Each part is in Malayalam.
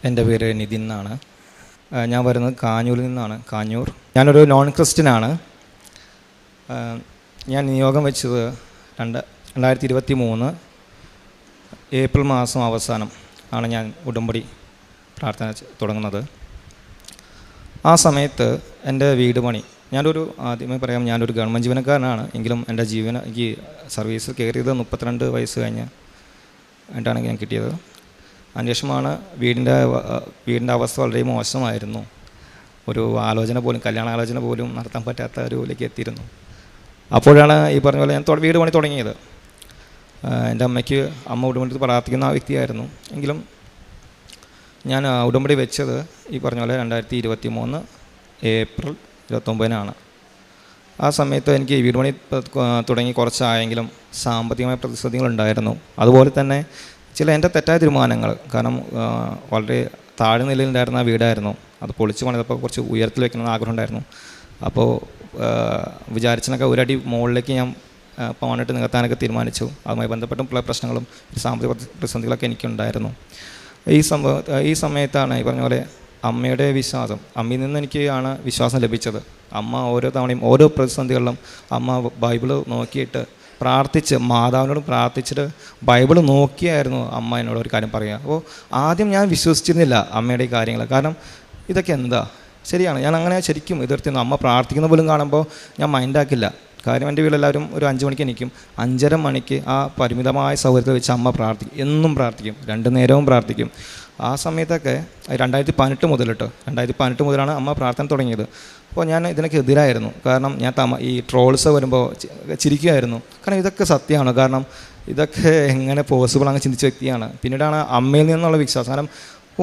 എൻ്റെ പേര് നിതിൻ എന്നാണ്. ഞാൻ വരുന്നത് കാഞ്ഞൂരിൽ നിന്നാണ്. കാഞ്ഞൂർ. ഞാനൊരു നോൺ ക്രിസ്ത്യനാണ്. ഞാൻ നിയോഗം വെച്ചത് 2023 ഏപ്രിൽ മാസം അവസാനം ആണ് ഞാൻ ഉടമ്പടി പ്രാർത്ഥന തുടങ്ങുന്നത്. ആ സമയത്ത് എൻ്റെ വീട് പണി, ആദ്യമേ പറയാം, ഞാനൊരു ഗവൺമെൻറ് ജീവനക്കാരനാണ്. എങ്കിലും എൻ്റെ എനിക്ക് സർവീസ് കയറിയത് 32 വയസ്സ് കഴിഞ്ഞിട്ടാണ് ഞാൻ കിട്ടിയത്. അതിനുശേഷമാണ് വീടിൻ്റെ അവസ്ഥ വളരെ മോശമായിരുന്നു. ഒരു കല്യാണാലോചന പോലും നടത്താൻ പറ്റാത്ത ഒരു ഇതിലേക്ക് എത്തിയിരുന്നു. അപ്പോഴാണ് ഈ പറഞ്ഞ പോലെ ഞാൻ വീട് പണി തുടങ്ങിയത്. എൻ്റെ അമ്മ ഉടമ്പടി പ്രാർത്ഥിക്കുന്ന ആ വ്യക്തിയായിരുന്നു. എങ്കിലും ഞാൻ ഉടമ്പടി വെച്ചത് ഈ പറഞ്ഞ പോലെ 2023 ഏപ്രിൽ 29 ആ സമയത്ത് എനിക്ക് വീട് പണി തുടങ്ങി കുറച്ചായെങ്കിലും സാമ്പത്തികമായ പ്രതിസന്ധികളുണ്ടായിരുന്നു. അതുപോലെ തന്നെ എൻ്റെ തെറ്റായ തീരുമാനങ്ങൾ, കാരണം വളരെ താഴ്ന്ന നിലയിലുണ്ടായിരുന്ന വീടായിരുന്നു. അത് പൊളിച്ച് പണിതപ്പോൾ കുറച്ച് ഉയരത്തിൽ വെക്കണമെന്ന് ആഗ്രഹം ഉണ്ടായിരുന്നു. അപ്പോൾ വിചാരിച്ചതിനൊക്കെ ഒരടി മുകളിലേക്ക് ഞാൻ പണിട്ട് നികത്താനൊക്കെ തീരുമാനിച്ചു. അതുമായി ബന്ധപ്പെട്ട പ്രശ്നങ്ങളും സാമ്പത്തിക പ്രതിസന്ധികളൊക്കെ എനിക്കുണ്ടായിരുന്നു. ഈ സമയത്താണ് ഈ പറഞ്ഞ പോലെ അമ്മയുടെ വിശ്വാസം, അമ്മയിൽ നിന്ന് എനിക്കാണ് വിശ്വാസം ലഭിച്ചത്. അമ്മ ഓരോ തവണയും ഓരോ പ്രതിസന്ധികളിലും അമ്മ ബൈബിള് നോക്കിയിട്ട് പ്രാർത്ഥിച്ച്, മാതാവിനോട് പ്രാർത്ഥിച്ചിട്ട് ബൈബിൾ നോക്കിയായിരുന്നു അമ്മ എന്നോട് ഒരു കാര്യം പറയുക. അപ്പോൾ ആദ്യം ഞാൻ വിശ്വസിച്ചിരുന്നില്ല അമ്മയുടെ ഈ കാര്യങ്ങൾ. കാരണം ഇതൊക്കെ എന്താ, ശരിയാണ്, ഞാൻ അങ്ങനെ ശരിക്കും എതിർത്തിരുന്നു. അമ്മ പ്രാർത്ഥിക്കുന്ന പോലും കാണുമ്പോൾ ഞാൻ മൈൻഡാക്കില്ല. കാര്യം എൻ്റെ വീട്ടിലെല്ലാവരും ഒരു 5 മണിക്ക് എണീക്കും. 5:30 മണിക്ക് ആ പരിമിതമായ സൗകര്യത്തിൽ വെച്ച് അമ്മ പ്രാർത്ഥിക്കും. എന്നും പ്രാർത്ഥിക്കും, 2 നേരവും പ്രാർത്ഥിക്കും. ആ സമയത്തൊക്കെ 2018 മുതലാണ് അമ്മ പ്രാർത്ഥന തുടങ്ങിയത്. അപ്പോൾ ഞാൻ ഇതിനൊക്കെ എതിരായിരുന്നു. കാരണം ഞാൻ ഈ ട്രോൾസ് വരുമ്പോൾ ചിരിക്കുമായിരുന്നു. കാരണം ഇതൊക്കെ സത്യമാണ്. കാരണം ഇതൊക്കെ എങ്ങനെ പോസിബിൾ അങ്ങ് ചിന്തിച്ച വ്യക്തിയാണ്. പിന്നീടാണ് അമ്മയിൽ നിന്നുള്ള വിശ്വാസം. കാരണം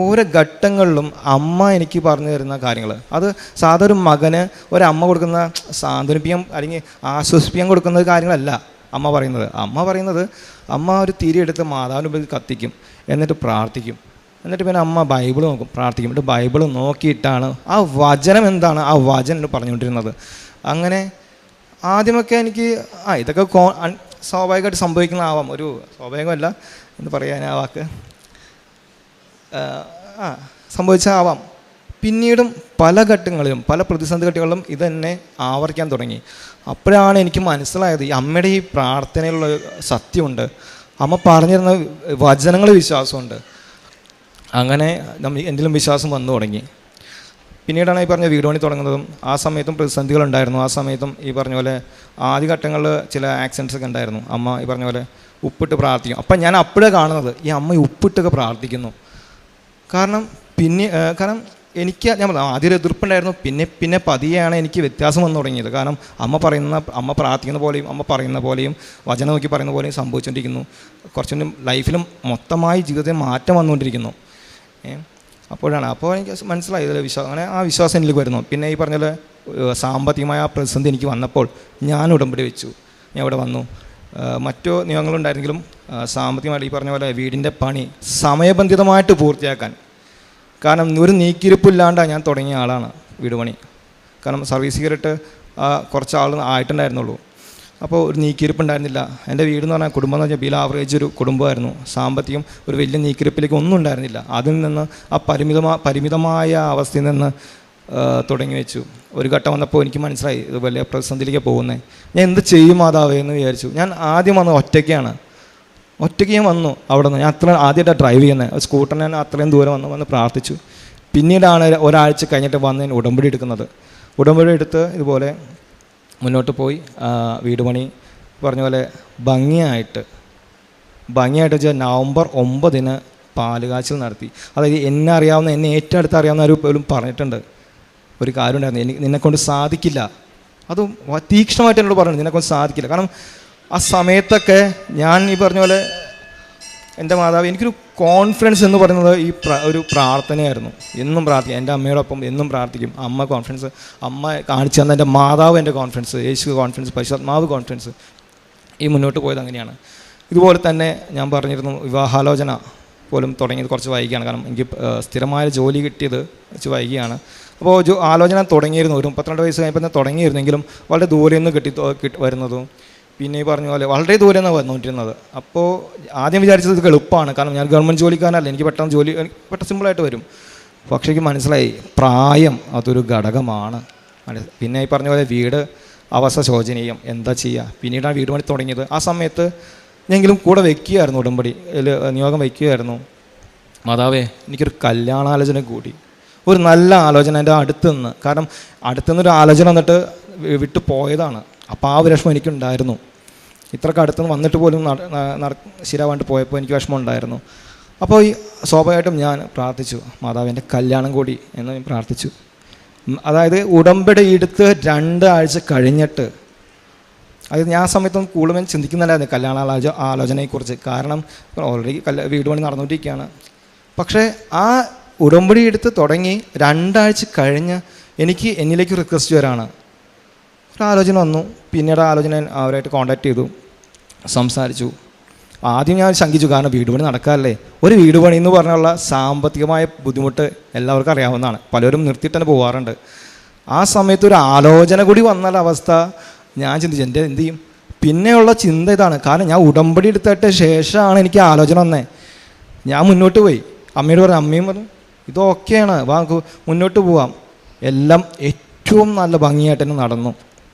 ഓരോ ഘട്ടങ്ങളിലും അമ്മ എനിക്ക് പറഞ്ഞു തരുന്ന കാര്യങ്ങൾ, അത് സാധാരണ ഒരു മകന് ഒരമ്മ കൊടുക്കുന്ന സാന്ത്വനിപ്പിക്കാൻ അല്ലെങ്കിൽ ആശ്വസിപ്പിക്കാൻ കൊടുക്കുന്ന കാര്യങ്ങളല്ല അമ്മ പറയുന്നത്. അമ്മ ഒരു തിരിയെടുത്ത് മാതാവിൻ്റെ മുമ്പിൽ കത്തിക്കും, എന്നിട്ട് പ്രാർത്ഥിക്കും. എന്നിട്ട് പിന്നെ അമ്മ ബൈബിൾ നോക്കും, പ്രാർത്ഥിക്കും. എന്നിട്ട് ബൈബിൾ നോക്കിയിട്ടാണ് ആ വചനം എന്താണ് ആ വചനം പറഞ്ഞുകൊണ്ടിരുന്നത്. അങ്ങനെ ആദ്യമൊക്കെ എനിക്ക് ഇതൊക്കെ സ്വാഭാവികമായിട്ട് സംഭവിക്കുന്നതാവാം, ഒരു സ്വാഭാവികമല്ല എന്ന് പറയാൻ ആ വാക്ക് സംഭവിച്ചാവാം. പിന്നീടും പല ഘട്ടങ്ങളിലും പല പ്രതിസന്ധി ഘട്ടങ്ങളിലും ഇതെന്നെ ആവർത്തിക്കാൻ തുടങ്ങി. അപ്പോഴാണ് എനിക്ക് മനസ്സിലായത് ഈ അമ്മയുടെ ഈ പ്രാർത്ഥനയിലുള്ള സത്യമുണ്ട്, അമ്മ പറഞ്ഞിരുന്ന വചനങ്ങളിൽ വിശ്വാസമുണ്ട്. അങ്ങനെ എന്തെങ്കിലും വിശ്വാസം വന്നു തുടങ്ങി. പിന്നീടാണ് ഈ പറഞ്ഞ വീട് പണി തുടങ്ങുന്നതും. ആ സമയത്തും പ്രതിസന്ധികളുണ്ടായിരുന്നു. ആ സമയത്തും ഈ പറഞ്ഞ പോലെ ആദ്യഘട്ടങ്ങളിൽ ചില ആക്സിഡൻസ് ഒക്കെ ഉണ്ടായിരുന്നു. അമ്മ ഈ പറഞ്ഞ പോലെ ഉപ്പിട്ട് പ്രാർത്ഥിക്കും. അപ്പം ഞാൻ അപ്പോഴേ കാണുന്നത് ഈ അമ്മ ഉപ്പിട്ടൊക്കെ പ്രാർത്ഥിക്കുന്നു. കാരണം എനിക്ക് ഞാൻ ആദ്യം ഒരു എതിർപ്പുണ്ടായിരുന്നു. പിന്നെ പതിയെയാണ് എനിക്ക് വ്യത്യാസം വന്നു തുടങ്ങിയത്. കാരണം അമ്മ പ്രാർത്ഥിക്കുന്ന പോലെയും അമ്മ പറയുന്ന പോലെയും വചനം നോക്കി പറയുന്ന പോലെയും സംഭവിച്ചുകൊണ്ടിരിക്കുന്നു. കുറച്ചുകൂടി ലൈഫിലും മൊത്തമായി ജീവിതത്തിൽ മാറ്റം വന്നുകൊണ്ടിരിക്കുന്നു. അപ്പോൾ എനിക്ക് മനസ്സിലായി ഇതിൽ അങ്ങനെ ആ വിശ്വാസം എനിക്ക് വരുന്നു. പിന്നെ ഈ പറഞ്ഞ പോലെ സാമ്പത്തികമായ ആ പ്രതിസന്ധി എനിക്ക് വന്നപ്പോൾ ഞാൻ ഉടമ്പടി വെച്ചു. ഞാൻ ഇവിടെ വന്നു. മറ്റു നിയമങ്ങളുണ്ടായിരുന്നെങ്കിലും സാമ്പത്തികമായിട്ട് ഈ പറഞ്ഞ പോലെ വീടിൻ്റെ പണി സമയബന്ധിതമായിട്ട് പൂർത്തിയാക്കാൻ, കാരണം ഒരു നീക്കിയിരിപ്പില്ലാണ്ടാണ് ഞാൻ തുടങ്ങിയ ആളാണ് വീട് പണി. കാരണം സർവീസ് കയറിയിട്ട് കുറച്ച് ആൾ ആയിട്ടുണ്ടായിരുന്നുള്ളൂ. അപ്പോൾ ഒരു നീക്കിയിരിപ്പുണ്ടായിരുന്നില്ല. എൻ്റെ വീടെന്ന് പറഞ്ഞാൽ കുടുംബം എന്ന് പറഞ്ഞാൽ ബിലോ ആവറേജ് ഒരു കുടുംബമായിരുന്നു. സാമ്പത്തികം ഒരു വലിയ നീക്കിയിരിപ്പിലേക്ക് ഒന്നും ഉണ്ടായിരുന്നില്ല. അതിൽ നിന്ന് ആ പരിമിതമായ അവസ്ഥയിൽ നിന്ന് തുടങ്ങി വെച്ചു. ഒരു ഘട്ടം വന്നപ്പോൾ എനിക്ക് മനസ്സിലായി ഇത് വലിയ പ്രതിസന്ധിയിലേക്ക് പോകുന്നത്. ഞാൻ എന്ത് ചെയ്യും മാതാവേ എന്ന് വിചാരിച്ചു. ഞാൻ ആദ്യം വന്നത് ഒറ്റയ്ക്ക് ഞാൻ വന്നു. അവിടെ നിന്ന് ഞാൻ ആദ്യമായിട്ടാണ് ഡ്രൈവ് ചെയ്യുന്നത്. സ്കൂട്ടറിന് ഞാൻ അത്രയും ദൂരം വന്ന് പ്രാർത്ഥിച്ചു. പിന്നീടാണ് ഒരാഴ്ച കഴിഞ്ഞിട്ട് വന്ന് ഞാൻ ഉടമ്പടി എടുക്കുന്നത്. ഉടമ്പടി എടുത്ത് ഇതുപോലെ മുന്നോട്ട് പോയി വീട് പണി പറഞ്ഞ പോലെ ഭംഗിയായിട്ട് വെച്ചാൽ നവംബർ 9 പാലുകാച്ചൽ നടത്തി. അതായത് എന്നെ ഏറ്റവും അടുത്ത് അറിയാവുന്ന പോലും പറഞ്ഞിട്ടുണ്ട് ഒരു കാര്യം ഉണ്ടായിരുന്നു, നിന്നെക്കൊണ്ട് സാധിക്കില്ല. അതും തീക്ഷ്ണമായിട്ട് എന്നോട് പറഞ്ഞു, നിന്നെക്കൊണ്ട് സാധിക്കില്ല. കാരണം ആ സമയത്തൊക്കെ ഞാൻ ഈ പറഞ്ഞ പോലെ എൻ്റെ മാതാവ്, എനിക്കൊരു കോൺഫിഡൻസ് എന്ന് പറയുന്നത് ഒരു പ്രാർത്ഥനയായിരുന്നു. എന്നും പ്രാർത്ഥിക്കും, എൻ്റെ അമ്മയോടൊപ്പം എന്നും പ്രാർത്ഥിക്കും. അമ്മ കോൺഫിഡൻസ്, അമ്മ കാണിച്ചു തന്ന എൻ്റെ മാതാവ് എൻ്റെ കോൺഫിഡൻസ്, യേശു കോൺഫിഡൻസ്, പരിശുദ്ധാത്മാവ് കോൺഫിഡൻസ്. ഈ മുന്നോട്ട് പോയത് അങ്ങനെയാണ്. ഇതുപോലെ തന്നെ ഞാൻ പറഞ്ഞിരുന്നു, വിവാഹാലോചന പോലും തുടങ്ങിയത് കുറച്ച് വൈകിയാണ്. കാരണം എനിക്ക് സ്ഥിരമായ ജോലി കിട്ടിയത് കുറച്ച് വൈകിയാണ്. അപ്പോൾ ആലോചന തുടങ്ങിയിരുന്നു, ഒരു 32 വയസ്സ് കഴിഞ്ഞപ്പോൾ തുടങ്ങിയിരുന്നെങ്കിലും വളരെ ദൂരെ നിന്ന് വരുന്നതും പിന്നെ ഈ പറഞ്ഞ പോലെ വളരെ ദൂരെ നിന്നാണ് വന്നുകൊണ്ടിരുന്നത്. അപ്പോൾ ആദ്യം വിചാരിച്ചത് ഇത് എളുപ്പമാണ്, കാരണം ഞാൻ ഗവൺമെൻറ് ജോലിക്കാരനല്ല, എനിക്ക് പെട്ടെന്ന് പെട്ടെന്ന് സിമ്പിളായിട്ട് വരും. പക്ഷേ എനിക്ക് മനസ്സിലായി പ്രായം അതൊരു ഘടകമാണ്. പിന്നെ ഈ പറഞ്ഞ പോലെ വീട് അവസ്ഥ ശോചനീയം, എന്താ ചെയ്യുക. പിന്നീടാണ് വീട് പണി തുടങ്ങിയത്. ആ സമയത്ത് ഞാനെങ്കിലും കൂടെ വയ്ക്കുകയായിരുന്നു, ഉടമ്പടി നിയോഗം വയ്ക്കുകയായിരുന്നു. മാതാവേ, എനിക്കൊരു കല്യാണാലോചന കൂടി, ഒരു നല്ല ആലോചന എൻ്റെ അടുത്ത് നിന്ന്. കാരണം അടുത്തുനിന്നൊരു ആലോചന വന്നിട്ട് വിട്ടു പോയതാണ്. അപ്പോൾ ആ വിഷമം എനിക്കുണ്ടായിരുന്നു. ഇത്രയ്ക്ക് അടുത്തുനിന്ന് വന്നിട്ട് പോലും ശരിയാവാണ്ട് പോയപ്പോൾ എനിക്ക് വിഷമം ഉണ്ടായിരുന്നു. അപ്പോൾ ഈ സ്വാഭാവികമായിട്ടും ഞാൻ പ്രാർത്ഥിച്ചു, മാതാവ് എൻ്റെ കല്യാണം കൂടി എന്ന് ഞാൻ പ്രാർത്ഥിച്ചു. അതായത് ഉടമ്പടി എടുത്ത് 2 ആഴ്ച കഴിഞ്ഞിട്ട്, അത് ഞാൻ ആ സമയത്തൊന്നും കൂടുതലും ചിന്തിക്കുന്നില്ലായിരുന്നു കല്യാണ ആലോചനയെക്കുറിച്ച്. കാരണം ഓൾറെഡി വീട് പണി നടന്നുകൊണ്ടിരിക്കുകയാണ്. പക്ഷേ ആ ഉടമ്പടി എടുത്ത് തുടങ്ങി 2 ആഴ്ച കഴിഞ്ഞ് എനിക്ക് എന്നിലേക്ക് റിക്വസ്റ്റ് വരാണ്. ഒരു ആലോചന വന്നു. പിന്നീട് ആലോചന അവരായിട്ട് കോൺടാക്ട് ചെയ്തു, സംസാരിച്ചു. ആദ്യം ഞാൻ ശങ്കിച്ചു, കാരണം വീട് പണി നടക്കാമല്ലേ. ഒരു വീട് പണി എന്ന് പറഞ്ഞുള്ള സാമ്പത്തികമായ ബുദ്ധിമുട്ട് എല്ലാവർക്കും അറിയാവുന്നതാണ്, പലരും നിർത്തിയിട്ട് തന്നെ പോകാറുണ്ട്. ആ സമയത്ത് ഒരു ആലോചന കൂടി വന്നാൽ അവസ്ഥ ഞാൻ ചിന്തിച്ചു, എൻ്റെ എന്ത് ചെയ്യും. പിന്നെയുള്ള ചിന്ത ഇതാണ്, കാരണം ഞാൻ ഉടമ്പടി എടുത്തിട്ട് ശേഷമാണ് എനിക്ക് ആലോചന വന്നേ. ഞാൻ മുന്നോട്ട് പോയി, അമ്മയോട് പറഞ്ഞു, അമ്മയും പറഞ്ഞു ഇതൊക്കെയാണ്, വാ മുന്നോട്ട് പോവാം. എല്ലാം ഏറ്റവും നല്ല ഭംഗിയായിട്ട് തന്നെ നടന്നു.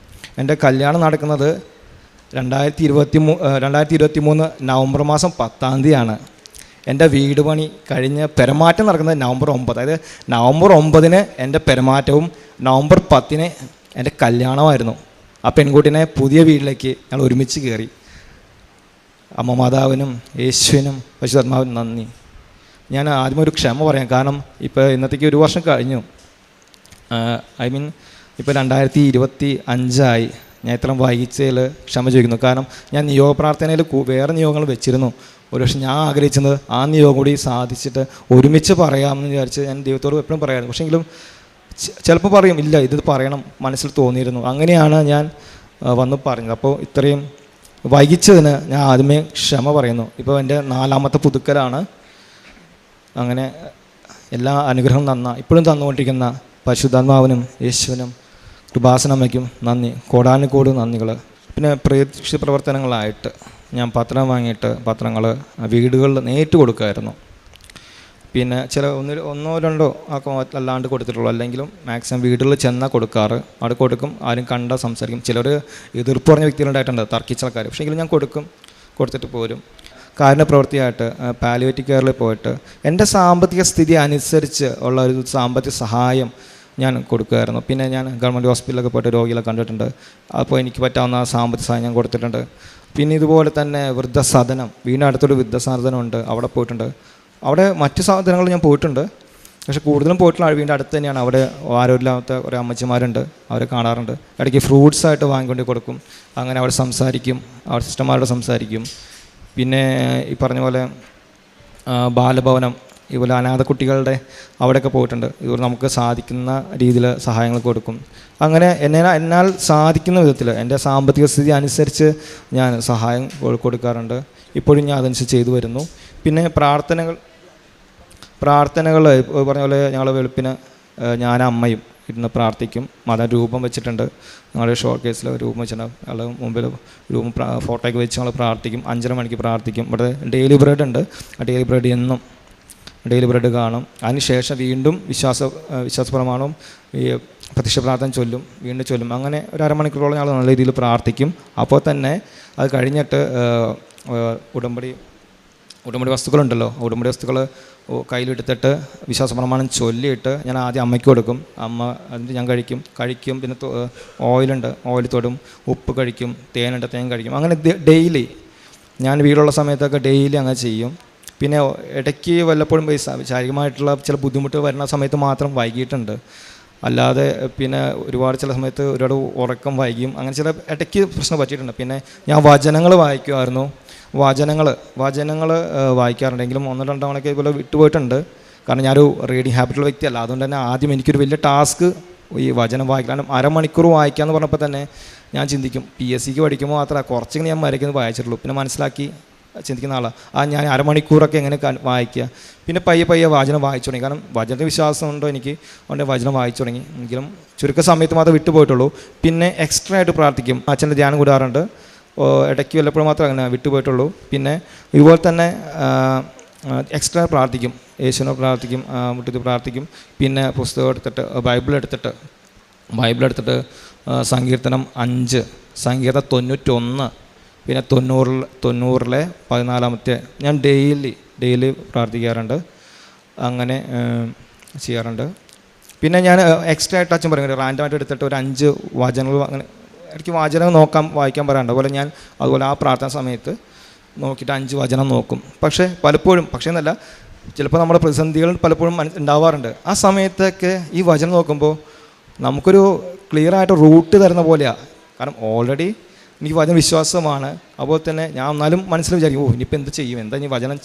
എൻ്റെ കല്യാണം നടക്കുന്നത് 2023 നവംബർ മാസം 10-ാം തീയതിയാണ്. എൻ്റെ വീട് പണി കഴിഞ്ഞ് പെരമാറ്റം നടക്കുന്നത് നവംബർ 9. അതായത് നവംബർ 9-ന് എൻ്റെ പെരമാറ്റവും നവംബർ 10-ന് എൻ്റെ കല്യാണമായിരുന്നു. ആ പെൺകുട്ടിനെ പുതിയ വീട്ടിലേക്ക് ഞങ്ങൾ ഒരുമിച്ച് കയറി. അമ്മ മാതാവിനും യേശുവിനും പരിശുദ്ധാത്മാവിനും നന്ദി. ഞാൻ ആദ്യം ഒരു ക്ഷമ പറയാം, കാരണം ഇപ്പോൾ ഇന്നത്തേക്ക് 1 വർഷം കഴിഞ്ഞു. ഇപ്പോൾ 2025 ഞാൻ ഇത്രയും വൈകിച്ചതിൽ ക്ഷമ ചോദിക്കുന്നു. കാരണം ഞാൻ നിയോഗ പ്രാർത്ഥനയിൽ വേറെ നിയോഗങ്ങൾ വെച്ചിരുന്നു. ഒരുപക്ഷെ ഞാൻ ആഗ്രഹിച്ചത് ആ നിയോഗം കൂടി സാധിച്ചിട്ട് ഒരുമിച്ച് പറയാമെന്ന് വിചാരിച്ച് ഞാൻ ദൈവത്തോട് എപ്പോഴും പറയാമായിരുന്നു. പക്ഷേങ്കിലും ചിലപ്പോൾ പറയും, ഇല്ല ഇത് പറയണം, മനസ്സിൽ തോന്നിയിരുന്നു. അങ്ങനെയാണ് ഞാൻ വന്ന് പറഞ്ഞത്. അപ്പോൾ ഇത്രയും വൈകിച്ചതിന് ഞാൻ ആദ്യമേ ക്ഷമ പറയുന്നു. ഇപ്പോൾ എൻ്റെ 4ാമത്തെ പുതുക്കലാണ്. അങ്ങനെ എല്ലാ അനുഗ്രഹവും ഇപ്പോഴും തന്നുകൊണ്ടിരിക്കുന്ന പരിശുദ്ധാത്മാവിനും യേശുവിനും കൃപാസനമ്മയ്ക്കും നന്ദി, കോടാനുകോട് നന്ദികൾ. പിന്നെ പ്രേക്ഷിത പ്രവർത്തനങ്ങളായിട്ട് ഞാൻ പത്രം വാങ്ങിയിട്ട് പത്രങ്ങൾ വീടുകളിൽ നേരിട്ട് കൊടുക്കുമായിരുന്നു. പിന്നെ ചില ഒന്നോ രണ്ടോ ഒക്കെ അല്ലാണ്ട് കൊടുത്തിട്ടുള്ളൂ. അല്ലെങ്കിലും മാക്സിമം വീടുകളിൽ ചെന്നാൽ കൊടുക്കാറ്. അവിടെ കൊടുക്കും, ആരും കണ്ടാൽ സംസാരിക്കും. ചിലർ എതിർപ്പ് പറഞ്ഞ വ്യക്തികളുണ്ടായിട്ടുണ്ട്, തർക്കിച്ച ആൾക്കാർ. പക്ഷേ എങ്കിലും ഞാൻ കൊടുത്തിട്ട് പോരും. കാരുണ്യ പ്രവൃത്തിയായിട്ട് പാലിയേറ്റീവ് കെയറിൽ പോയിട്ട് എൻ്റെ സാമ്പത്തിക സ്ഥിതി അനുസരിച്ച് ഉള്ള ഒരു സാമ്പത്തിക സഹായം ഞാൻ കൊടുക്കുമായിരുന്നു. പിന്നെ ഞാൻ ഗവൺമെൻറ് ഹോസ്പിറ്റലിലൊക്കെ പോയിട്ട് രോഗികളെ കണ്ടിട്ടുണ്ട്. അപ്പോൾ എനിക്ക് പറ്റാവുന്ന സാമ്പത്തിക സഹായം ഞാൻ കൊടുത്തിട്ടുണ്ട്. പിന്നെ ഇതുപോലെ തന്നെ വൃദ്ധസദനം, വീടിനടുത്തൊരു വൃദ്ധസദനമുണ്ട്, അവിടെ പോയിട്ടുണ്ട്. അവിടെ മറ്റ് സാധനങ്ങൾ ഞാൻ പോയിട്ടുണ്ട്, പക്ഷേ കൂടുതലും പോയിട്ടുള്ള വീടിൻ്റെ അടുത്ത് തന്നെയാണ്. അവിടെ ആരോഗ്യമില്ലാത്ത കുറേ അമ്മച്ചിമാരുണ്ട്, അവരെ കാണാറുണ്ട്. ഇടയ്ക്ക് ഫ്രൂട്ട്സായിട്ട് വാങ്ങിക്കൊണ്ട് കൊടുക്കും. അങ്ങനെ അവിടെ സംസാരിക്കും, അവിടെ സിസ്റ്റർമാരോട് സംസാരിക്കും. പിന്നെ ഈ പറഞ്ഞ പോലെ ബാലഭവനം, ഇതുപോലെ അനാഥ കുട്ടികളുടെ അവിടെയൊക്കെ പോയിട്ടുണ്ട്. ഇതുപോലെ നമുക്ക് സാധിക്കുന്ന രീതിയിൽ സഹായങ്ങൾ കൊടുക്കും. അങ്ങനെ എന്നാൽ സാധിക്കുന്ന വിധത്തിൽ എൻ്റെ സാമ്പത്തിക സ്ഥിതി അനുസരിച്ച് ഞാൻ സഹായം കൊടുക്കാറുണ്ട്. ഇപ്പോഴും ഞാൻ അതനുസരിച്ച് ചെയ്തു വരുന്നു. പിന്നെ പ്രാർത്ഥനകൾ പറഞ്ഞ പോലെ ഞങ്ങൾ വെളുപ്പിന് ഞാനും അമ്മയും ഇരുന്ന് പ്രാർത്ഥിക്കും. രൂപം വെച്ചിട്ടുണ്ട്, ഞങ്ങളുടെ ഷോർട്ട് കേസിൽ രൂപം വെച്ചിട്ടുണ്ട്. ഞങ്ങൾ മുമ്പിൽ രൂപം ഫോട്ടോയ്ക്ക് വെച്ച് ഞങ്ങൾ പ്രാർത്ഥിക്കും. 5:30 മണിക്ക് പ്രാർത്ഥിക്കും. ഇവിടെ ഡെയിലി ബ്രെഡ് ഉണ്ട്, ആ ഡെയിലി ബ്രെഡ് എന്നും ഡെയിലി ബ്രെഡ് കാണും. അതിനുശേഷം വീണ്ടും വിശ്വാസപ്രമാണവും ഈ പ്രത്യക്ഷ പ്രാർത്ഥന വീണ്ടും ചൊല്ലും. അങ്ങനെ ഒരു അരമണിക്കൂറോളം ഞങ്ങൾ നല്ല രീതിയിൽ പ്രാർത്ഥിക്കും. അപ്പോൾ തന്നെ അത് കഴിഞ്ഞിട്ട് ഉടമ്പടി വസ്തുക്കളുണ്ടല്ലോ, ഉടമ്പടി വസ്തുക്കൾ കയ്യിലെടുത്തിട്ട് വിശ്വാസപ്രമാണം ചൊല്ലിയിട്ട് ഞാൻ ആദ്യം അമ്മയ്ക്ക് കൊടുക്കും. അമ്മ അതിൻ്റെ ഞാൻ കഴിക്കും. പിന്നെ ഓയിലുണ്ട്, ഓയിൽ തൊടും. ഉപ്പ് കഴിക്കും, തേനുണ്ട്, തേൻ കഴിക്കും. അങ്ങനെ ഡെയിലി ഞാൻ വീടുള്ള സമയത്തൊക്കെ ഡെയിലി അങ്ങനെ ചെയ്യും. പിന്നെ ഇടയ്ക്ക് വല്ലപ്പോഴും ശാരീരികമായിട്ടുള്ള ചില ബുദ്ധിമുട്ട് വരുന്ന സമയത്ത് മാത്രം വൈകിട്ടുണ്ട്. അല്ലാതെ പിന്നെ ഒരുപാട് ചില സമയത്ത് ഒരുപാട് ഉറക്കം വൈകിയും അങ്ങനെ ചില ഇടയ്ക്ക് പ്രശ്നം പറ്റിയിട്ടുണ്ട്. പിന്നെ ഞാൻ വചനങ്ങൾ വായിക്കുമായിരുന്നു. വചനങ്ങൾ വായിക്കാറുണ്ടെങ്കിലും 1-2 തവണയൊക്കെ ഇതുപോലെ വിട്ടുപോയിട്ടുണ്ട്. കാരണം ഞാനൊരു റീഡിങ് ഹാബിറ്റുള്ള വ്യക്തിയല്ല. അതുകൊണ്ട് തന്നെ ആദ്യം എനിക്കൊരു വലിയ ടാസ്ക് ഈ വചനം വായിക്കാൻ. അരമണിക്കൂർ വായിക്കാമെന്ന് പറഞ്ഞപ്പോൾ തന്നെ ഞാൻ ചിന്തിക്കും, PSCക്ക് പഠിക്കുമ്പോൾ മാത്രമേ കുറച്ചെങ്കിലും ഞാൻ വരയ്ക്കുന്നത് വായിച്ചിട്ടുള്ളൂ. പിന്നെ മനസ്സിലാക്കി ചിന്തിക്കുന്ന ആളാണ് ഞാൻ അരമണിക്കൂറൊക്കെ എങ്ങനെ വായിക്കുക. പിന്നെ പയ്യെ വചനം വായിച്ചു തുടങ്ങി. കാരണം വചനത്തിൽ വിശ്വാസമുണ്ടോ എനിക്ക്, അതുകൊണ്ട് വചനം വായിച്ചു തുടങ്ങി. എങ്കിലും ചുരുക്ക സമയത്ത് മാത്രമേ വിട്ടുപോയിട്ടുള്ളൂ. പിന്നെ എക്സ്ട്രാ ആയിട്ട് പ്രാർത്ഥിക്കും. അച്ഛൻ്റെ ധ്യാനം കൂടാറുണ്ട്. ഇടയ്ക്ക് വല്ലപ്പോഴും മാത്രമേ അങ്ങനെ വിട്ടുപോയിട്ടുള്ളൂ. പിന്നെ ഇതുപോലെ തന്നെ എക്സ്ട്രാ പ്രാർത്ഥിക്കും, യേശുവിനെ പ്രാർത്ഥിക്കും, മുട്ടിട്ട് പ്രാർത്ഥിക്കും. പിന്നെ പുസ്തകം എടുത്തിട്ട് ബൈബിളെടുത്തിട്ട് സങ്കീർത്തനം 5, സങ്കീർത്തനം 91, പിന്നെ 90-ലെ 14 ഞാൻ ഡെയിലി പ്രാർത്ഥിക്കാറുണ്ട്. അങ്ങനെ ചെയ്യാറുണ്ട്. പിന്നെ ഞാൻ എക്സ്ട്രാ ആയിട്ട് അച്ഛൻ പറയുന്നത് റാൻഡമായിട്ട് എടുത്തിട്ട് ഒരു 5 വചനങ്ങൾ അങ്ങനെ ഇടയ്ക്ക് വായിക്കാൻ പറയാറുണ്ട്. അതുപോലെ ഞാൻ അതുപോലെ ആ പ്രാർത്ഥന സമയത്ത് നോക്കിയിട്ട് 5 വചനം നോക്കും. പക്ഷേ എന്നല്ല, ചിലപ്പോൾ നമ്മുടെ പ്രതിസന്ധികൾ പലപ്പോഴും ഉണ്ടാവാറുണ്ട്. ആ സമയത്തൊക്കെ ഈ വചനം നോക്കുമ്പോൾ നമുക്കൊരു ക്ലിയറായിട്ട് റൂട്ട് തരുന്ന പോലെയാണ്. കാരണം ഓൾറെഡി എനിക്ക് വചന വിശ്വാസമാണ്. അതുപോലെ തന്നെ ഞാൻ എന്നാലും മനസ്സിൽ വിചാരിക്കും, ഇനിയിപ്പോൾ എന്ത് ചെയ്യും, എന്താ ഇനി വചനം.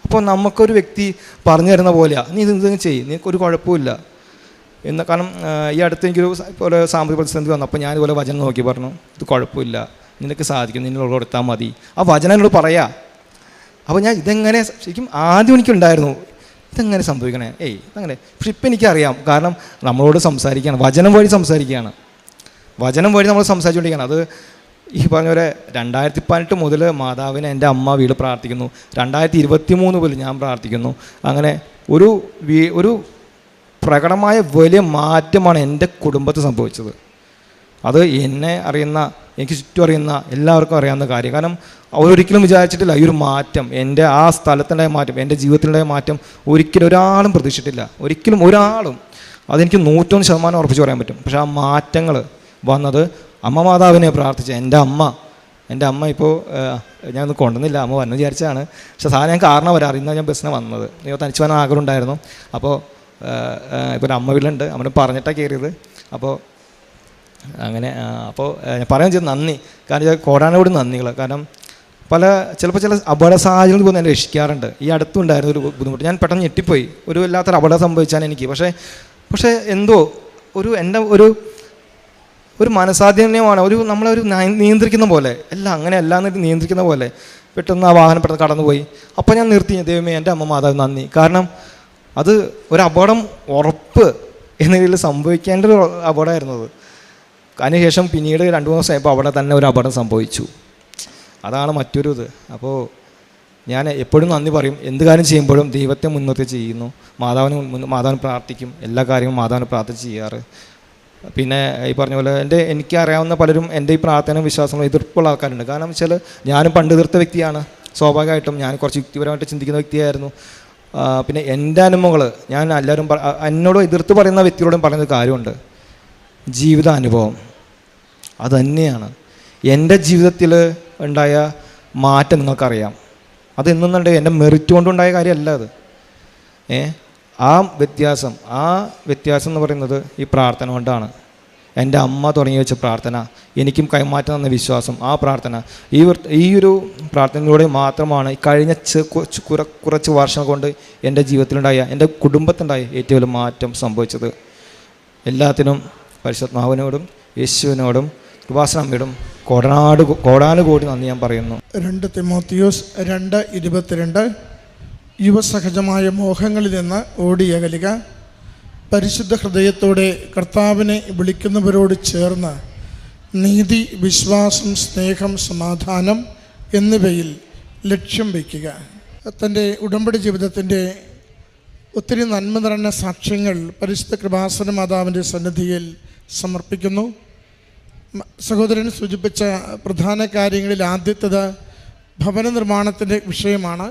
അപ്പോൾ നമുക്കൊരു വ്യക്തി പറഞ്ഞു തരുന്ന പോലെയാണ്, നീ ഇതെന്തെങ്കിലും ചെയ്യും, നിനക്കൊരു കുഴപ്പമില്ല എന്ന്. കാരണം ഈ അടുത്ത് എനിക്കൊരു പോലെ സാമ്പത്തിക പ്രതിസന്ധി വന്നു. അപ്പോൾ ഞാനിതുപോലെ വചനം നോക്കി പറഞ്ഞു, ഇത് കുഴപ്പമില്ല, നിനക്ക് സാധിക്കും, നിന്നുള്ളത് എടുത്താൽ മതി. ആ വചനം എന്നോട് പറയാം. അപ്പോൾ ഞാൻ ഇതെങ്ങനെ ശരിക്കും ആദ്യം എനിക്കുണ്ടായിരുന്നു, ഇതെങ്ങനെ സംഭവിക്കണേ, ഇതങ്ങനെ. പക്ഷെ ഇപ്പം എനിക്കറിയാം. കാരണം നമ്മളോട് സംസാരിക്കുകയാണ്, വചനം വഴി സംസാരിക്കുകയാണ്, വചനം വഴി നമ്മൾ സംസാരിച്ചുകൊണ്ടിരിക്കുകയാണ്. അത് ഈ പറഞ്ഞ പോലെ 2018 മുതൽ മാതാവിനെ എൻ്റെ അമ്മ വീട് പ്രാർത്ഥിക്കുന്നു, 2023 മുതൽ ഞാൻ പ്രാർത്ഥിക്കുന്നു. അങ്ങനെ ഒരു പ്രകടമായ വലിയ മാറ്റമാണ് എൻ്റെ കുടുംബത്തിൽ സംഭവിച്ചത്. അത് എന്നെ അറിയുന്ന, എനിക്ക് ചുറ്റും അറിയുന്ന എല്ലാവർക്കും അറിയാവുന്ന കാര്യം. കാരണം അവരൊരിക്കലും വിചാരിച്ചിട്ടില്ല ഈ ഒരു മാറ്റം, എൻ്റെ ആ സ്ഥലത്തുണ്ടായ മാറ്റം, എൻ്റെ ജീവിതത്തിലുണ്ടായ മാറ്റം ഒരിക്കലും ഒരാളും പ്രതീക്ഷിച്ചിട്ടില്ല. ഒരിക്കലും ഒരാളും. അതെനിക്ക് 101% ഉറപ്പിച്ച് പറയാൻ പറ്റും. പക്ഷേ ആ മാറ്റങ്ങൾ വന്നത് അമ്മ മാതാവിനെ പ്രാർത്ഥിച്ച എൻ്റെ അമ്മ ഇപ്പോൾ ഞാനൊന്നും കൊണ്ടുവന്നില്ല, അമ്മ വന്നു വിചാരിച്ചാണ്. പക്ഷേ സാധനം ഞാൻ കാരണം വരാറ്. ഇന്നാണ് ഞാൻ ബസ്സിന് വന്നത്. തനിച്ച് പോകാൻ ആഗ്രഹം ഉണ്ടായിരുന്നു. അപ്പോൾ ഇപ്പോൾ ഒരു അമ്മ വീട്ടിലുണ്ട്, അമ്മ പറഞ്ഞിട്ടാണ് കയറിയത്. അപ്പോൾ അങ്ങനെ ഞാൻ പറയാൻ ചെയ്ത് നന്ദി. കാരണം കോടാനോട് നന്ദികൾ. കാരണം ചിലപ്പോൾ ചില അപകട സാഹചര്യങ്ങൾ പോലും എന്നെ രക്ഷിക്കാറുണ്ട്. ഈ അടുത്തുണ്ടായിരുന്ന ഒരു ബുദ്ധിമുട്ട്, ഞാൻ പെട്ടെന്ന് ഞെട്ടിപ്പോയി. ഒരു വല്ലാത്തൊരു അപകടം സംഭവിച്ചാണ് എനിക്ക്. പക്ഷേ എന്തോ എൻ്റെ ഒരു മനസാധ്യമാണ്, നമ്മളൊരു നിയന്ത്രിക്കുന്ന പോലെ എല്ലാം, അങ്ങനെ എല്ലാം നിയന്ത്രിക്കുന്ന പോലെ പെട്ടെന്ന് ആ വാഹനം പെട്ടെന്ന് കടന്നുപോയി. അപ്പോൾ ഞാൻ നിർത്തി, ദൈവമേ എൻ്റെ അമ്മ മാതാവ് നന്ദി. കാരണം അത് ഒരു അപകടം ഉറപ്പ് എന്ന രീതിയിൽ സംഭവിക്കേണ്ട ഒരു അപകടമായിരുന്നത്. അതിനുശേഷം പിന്നീട് 2-3 ദിവസമായപ്പോൾ അവിടെ തന്നെ ഒരു അപകടം സംഭവിച്ചു. അതാണ് മറ്റൊരു ഇത്. അപ്പോൾ ഞാൻ എപ്പോഴും നന്ദി പറയും. എന്ത് കാര്യം ചെയ്യുമ്പോഴും ദൈവത്തെ മുൻനിർത്തി ചെയ്യുന്നു. മാതാവിന് പ്രാർത്ഥിക്കും. എല്ലാ കാര്യവും മാതാവിനെ പ്രാർത്ഥിച്ച് ചെയ്യാറ്. പിന്നെ ഈ പറഞ്ഞ പോലെ എനിക്കറിയാവുന്ന പലരും എൻ്റെ ഈ പ്രാർത്ഥന വിശ്വാസങ്ങൾ എതിർപ്പുള്ള ആൾക്കാരുണ്ട്. കാരണം വെച്ചാൽ ഞാനും പണ്ട് എതിർത്ത വ്യക്തിയാണ്. സ്വാഭാവികമായിട്ടും ഞാൻ കുറച്ച് യുക്തിപരമായിട്ട് ചിന്തിക്കുന്ന വ്യക്തിയായിരുന്നു. പിന്നെ എൻ്റെ അനുഭവങ്ങൾ ഞാൻ എല്ലാവരും എന്നോട് എതിർത്ത് പറയുന്ന വ്യക്തികളോടും പറയുന്ന കാര്യമുണ്ട്. ജീവിതാനുഭവം അത് തന്നെയാണ് എൻ്റെ ജീവിതത്തിൽ ഉണ്ടായ മാറ്റം. നിങ്ങൾക്കറിയാം, അത് എന്നുണ്ട് എൻ്റെ മെറിറ്റ് കൊണ്ടുണ്ടായ കാര്യമല്ല അത്. ആ വ്യത്യാസം എന്ന് പറയുന്നത് ഈ പ്രാർത്ഥന കൊണ്ടാണ്. എൻ്റെ അമ്മ തുടങ്ങി വെച്ച പ്രാർത്ഥന, എനിക്കും കൈമാറ്റം തന്ന വിശ്വാസം, ആ പ്രാർത്ഥന, ഈ ഒരു പ്രാർത്ഥനയിലൂടെ മാത്രമാണ് ഈ കഴിഞ്ഞ കുറച്ച് വർഷം കൊണ്ട് എൻ്റെ ജീവിതത്തിലുണ്ടായ, എൻ്റെ കുടുംബത്തിലുണ്ടായ ഏറ്റവും വലിയ മാറ്റം സംഭവിച്ചത്. എല്ലാത്തിനും പരിശുദ്ധാത്മാവിനോടും യേശുവിനോടും കൃപാസനമ്മയോടും കോടാനുകോടി നന്ദി ഞാൻ പറയുന്നു. 2 തിമോത്തിയോസ് 2:22 യുവസഹജമായ മോഹങ്ങളിൽ നിന്ന് ഓടിയകലുക, പരിശുദ്ധ ഹൃദയത്തോടെ കർത്താവിനെ വിളിക്കുന്നവരോട് ചേർന്ന് നീതി, വിശ്വാസം, സ്നേഹം, സമാധാനം എന്നിവയിൽ ലക്ഷ്യം വയ്ക്കുക. തൻ്റെ ഉടമ്പടി ജീവിതത്തിൻ്റെ ഒത്തിരി നന്മ നിറഞ്ഞ സാക്ഷ്യങ്ങൾ പരിശുദ്ധ കൃപാസന മാതാവിൻ്റെ സന്നിധിയിൽ സമർപ്പിക്കുന്നു. സഹോദരൻ സൂചിപ്പിച്ച പ്രധാന കാര്യങ്ങളിൽ ആദ്യത്തേത് ഭവന നിർമ്മാണത്തിൻ്റെ വിഷയമാണ്.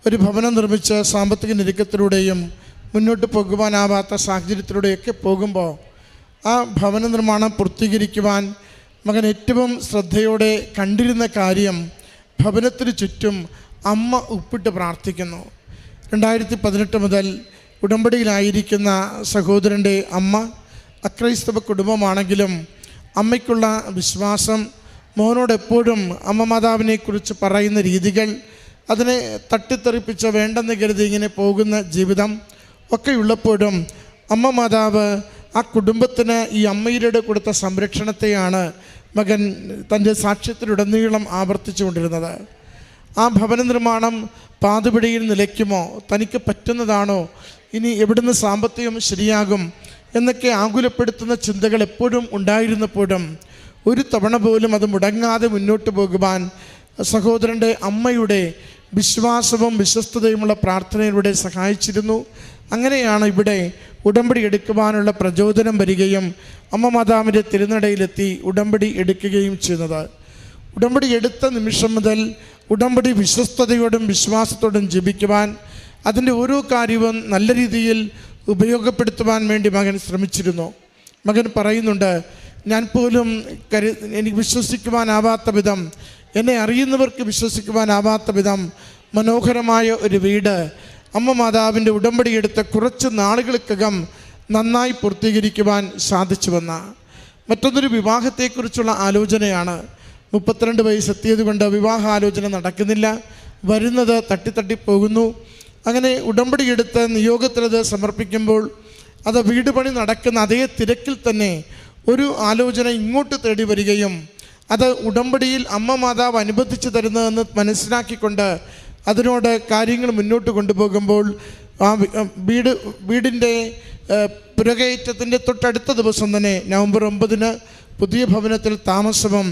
ഒരു ഭവനം നിർമ്മിച്ച് സാമ്പത്തിക ഞെരുക്കത്തിലൂടെയും മുന്നോട്ട് പോകുവാനാവാത്ത സാഹചര്യത്തിലൂടെയൊക്കെ പോകുമ്പോൾ ആ ഭവന നിർമ്മാണം പൂർത്തീകരിക്കുവാൻ മകൻ ഏറ്റവും ശ്രദ്ധയോടെ കണ്ടിരുന്ന കാര്യം ഭവനത്തിന് ചുറ്റും അമ്മ ഉപ്പിട്ട് പ്രാർത്ഥിക്കുന്നു. 2018 മുതൽ ഉടമ്പടിയിലായിരിക്കുന്ന സഹോദരൻ്റെ അമ്മ അക്രൈസ്തവ കുടുംബമാണെങ്കിലും അമ്മയ്ക്കുള്ള വിശ്വാസം, മോനോടെപ്പോഴും അമ്മ മാതാവിനെക്കുറിച്ച് പറയുന്ന രീതികൾ, അതിനെ തട്ടിത്തെറിപ്പിച്ച് വേണ്ടെന്ന് കരുതി ഇങ്ങനെ പോകുന്ന ജീവിതം ഒക്കെയുള്ളപ്പോഴും അമ്മ മാതാവ് ആ കുടുംബത്തിന് ഈ അമ്മയുടെ കൊടുത്ത സംരക്ഷണത്തെയാണ് മകൻ തൻ്റെ സാക്ഷ്യത്തിലുടനീളം ആവർത്തിച്ചു കൊണ്ടിരുന്നത്. ആ ഭവന നിർമ്മാണം പാതുപിടിയിൽ നിലയ്ക്കുമോ, തനിക്ക് പറ്റുന്നതാണോ, ഇനി എവിടുന്ന് സാമ്പത്തികം ശരിയാകും എന്നൊക്കെ ആകുലപ്പെടുത്തുന്ന ചിന്തകൾ എപ്പോഴും ഉണ്ടായിരുന്നപ്പോഴും ഒരു തവണ പോലും അത് മുടങ്ങാതെ മുന്നോട്ട് പോകുവാൻ സഹോദരൻ്റെ അമ്മയുടെ വിശ്വാസവും വിശ്വസ്തതയുമുള്ള പ്രാർത്ഥനയിലൂടെ സഹായിച്ചിരുന്നു. അങ്ങനെയാണ് ഇവിടെ ഉടമ്പടി എടുക്കുവാനുള്ള പ്രചോദനം വരികയും അമ്മ മാതാവിൻ്റെ തിരുനടയിലെത്തി ഉടമ്പടി എടുക്കുകയും ചെയ്യുന്നത്. ഉടമ്പടി എടുത്ത നിമിഷം മുതൽ ഉടമ്പടി വിശ്വസ്തയോടും വിശ്വാസത്തോടും ജപിക്കുവാൻ, അതിൻ്റെ ഓരോ കാര്യവും നല്ല രീതിയിൽ ഉപയോഗപ്പെടുത്തുവാൻ വേണ്ടി മകൻ ശ്രമിച്ചിരുന്നു. മകൻ പറയുന്നുണ്ട്, ഞാൻ പോലും എനിക്ക് വിശ്വസിക്കുവാനാവാത്ത വിധം, എന്നെ അറിയുന്നവർക്ക് വിശ്വസിക്കുവാനാവാത്ത വിധം മനോഹരമായ ഒരു വീട് അമ്മ മാതാവിൻ്റെ ഉടമ്പടി എടുത്ത കുറച്ച് നാളുകൾക്കകം നന്നായി പൂർത്തീകരിക്കുവാൻ സാധിച്ചുവെന്ന. മറ്റൊന്നൊരു വിവാഹത്തെക്കുറിച്ചുള്ള ആലോചനയാണ്. 32 വയസ്സെത്തിയത് കൊണ്ട് വിവാഹാലോചന നടക്കുന്നില്ല, വരുന്നത് തട്ടി പോകുന്നു. അങ്ങനെ ഉടമ്പടി എടുത്ത് നിയോഗത്തിലത് സമർപ്പിക്കുമ്പോൾ അത് വീട് പണി നടക്കുന്ന അതേ തിരക്കിൽ തന്നെ ഒരു ആലോചന ഇങ്ങോട്ട് തേടി വരികയും അത് ഉടമ്പടിയിൽ അമ്മ മാതാവ് അനുബന്ധിച്ച് തരുന്നതെന്ന് മനസ്സിലാക്കിക്കൊണ്ട് അതിനോട് കാര്യങ്ങൾ മുന്നോട്ട് കൊണ്ടുപോകുമ്പോൾ ആ വീടിൻ്റെ പുരകയറ്റത്തിൻ്റെ തൊട്ടടുത്ത ദിവസം തന്നെ നവംബർ 9 പുതിയ ഭവനത്തിൽ താമസവും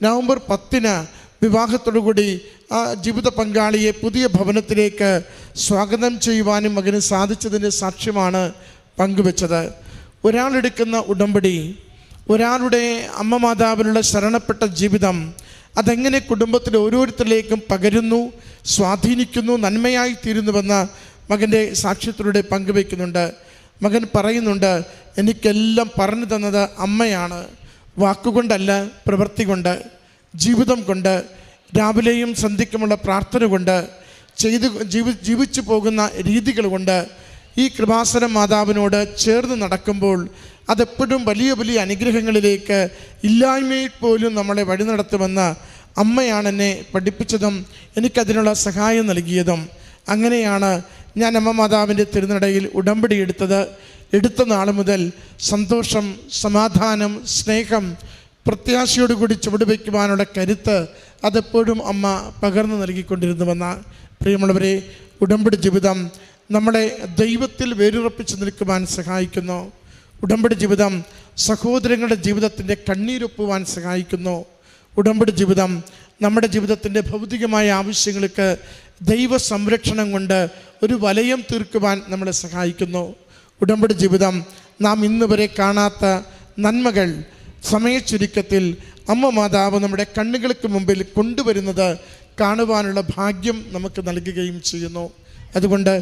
നവംബർ 10 വിവാഹത്തോടുകൂടി ആ ജീവിത പങ്കാളിയെ പുതിയ ഭവനത്തിലേക്ക് സ്വാഗതം ചെയ്യുവാനും മകന് സാധിച്ചതിൻ്റെ സാക്ഷ്യമാണ് പങ്കുവെച്ചത്. ഒരാളെടുക്കുന്ന ഉടമ്പടി, ഒരാളുടെ അമ്മ മാതാവിനുള്ള ശരണപ്പെട്ട ജീവിതം അതെങ്ങനെ കുടുംബത്തിൽ ഓരോരുത്തരിലേക്കും പകരുന്നു, സ്വാധീനിക്കുന്നു, നന്മയായി തീരുന്നുവെന്ന് മകൻ്റെ സാക്ഷ്യത്തിലൂടെ പങ്കുവയ്ക്കുന്നുണ്ട്. മകൻ പറയുന്നുണ്ട്, എനിക്കെല്ലാം പറഞ്ഞു തന്നത് അമ്മയാണ്. വാക്കുകൊണ്ടല്ല, പ്രവൃത്തി കൊണ്ട്, ജീവിതം കൊണ്ട്, രാവിലെയും സന്ധ്യയ്ക്കുമുള്ള പ്രാർത്ഥന കൊണ്ട്, ജീവിച്ചു പോകുന്ന രീതികൾ കൊണ്ട് ഈ കൃപാസന മാതാവിനോട് ചേർന്ന് നടക്കുമ്പോൾ അതെപ്പോഴും വലിയ വലിയ അനുഗ്രഹങ്ങളിലേക്ക് ഇല്ലായ്മയിൽ പോലും നമ്മളെ വഴി നടത്തുമെന്ന് അമ്മയാണ് എന്നെ പഠിപ്പിച്ചതും എനിക്കതിനുള്ള സഹായം നൽകിയതും. അങ്ങനെയാണ് ഞാൻ അമ്മ മാതാവിൻ്റെ തിരുനടയിൽ ഉടമ്പടി എടുത്ത നാൾ മുതൽ സന്തോഷം, സമാധാനം, സ്നേഹം, പ്രത്യാശയോടുകൂടി ചുവടുവയ്ക്കുവാനുള്ള കരുത്ത് അതെപ്പോഴും അമ്മ പകർന്നു നൽകിക്കൊണ്ടിരുന്നുവെന്ന്. പ്രിയമുള്ളവരെ, ഉടമ്പടി ജീവിതം നമ്മളെ ദൈവത്തിൽ വേരുറപ്പിച്ച് നിൽക്കുവാൻ സഹായിക്കുന്നു. ഉടമ്പടി ജീവിതം സഹോദരങ്ങളുടെ ജീവിതത്തിൻ്റെ കണ്ണീരൊപ്പുവാൻ സഹായിക്കുന്നു. ഉടമ്പടി ജീവിതം നമ്മുടെ ജീവിതത്തിൻ്റെ ഭൗതികമായ ആവശ്യങ്ങൾക്ക് ദൈവ സംരക്ഷണം കൊണ്ട് ഒരു വലയം തീർക്കുവാൻ നമ്മളെ സഹായിക്കുന്നു. ഉടമ്പടി ജീവിതം നാം ഇന്ന് വരെ കാണാത്ത നന്മകൾ സമയച്ചുരുക്കത്തിൽ അമ്മ മാതാവ് നമ്മുടെ കണ്ണുകൾക്ക് മുമ്പിൽ കൊണ്ടുവരുന്നത് കാണുവാനുള്ള ഭാഗ്യം നമുക്ക് നൽകുകയും ചെയ്യുന്നു. അതുകൊണ്ട്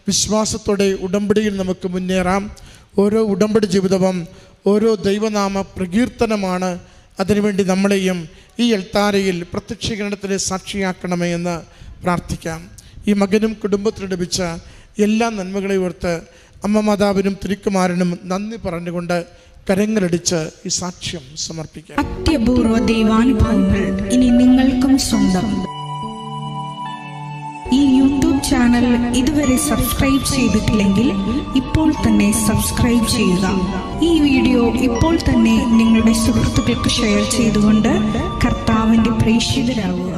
വിശ്വാസത്തോടെ ഉടമ്പടിയിൽ നമുക്ക് മുന്നേറാം. ഓരോ ഉടമ്പടി ജീവിതവും ഓരോ ദൈവനാമ പ്രകീർത്തനമാണ്. അതിനുവേണ്ടി നമ്മളെയും ഈ എൽത്താരയിൽ പ്രത്യക്ഷീകരണത്തിന് സാക്ഷിയാക്കണമേ എന്ന് പ്രാർത്ഥിക്കാം. ഈ മകനും കുടുംബത്തിനും ലഭിച്ച എല്ലാ നന്മകളെ ഓർത്ത് അമ്മ മാതാവിനും തിരുക്കുമാരനും നന്ദി പറഞ്ഞുകൊണ്ട് കരങ്ങളടിച്ച് ഈ സാക്ഷ്യം സമർപ്പിക്കാം. അത്യപൂർവ ദൈവാനുഭവങ്ങൾ ഇനി നിങ്ങൾക്കും സ്വന്തം. ഈ യൂട്യൂബ് ചാനൽ ഇതുവരെ സബ്സ്ക്രൈബ് ചെയ്തിട്ടില്ലെങ്കിൽ ഇപ്പോൾ തന്നെ സബ്സ്ക്രൈബ് ചെയ്യുക. ഈ വീഡിയോ ഇപ്പോൾ തന്നെ നിങ്ങളുടെ സുഹൃത്തുക്കൾക്ക് ഷെയർ ചെയ്തുകൊണ്ട് കർത്താവിൻ്റെ പ്രേക്ഷിതരാകുക.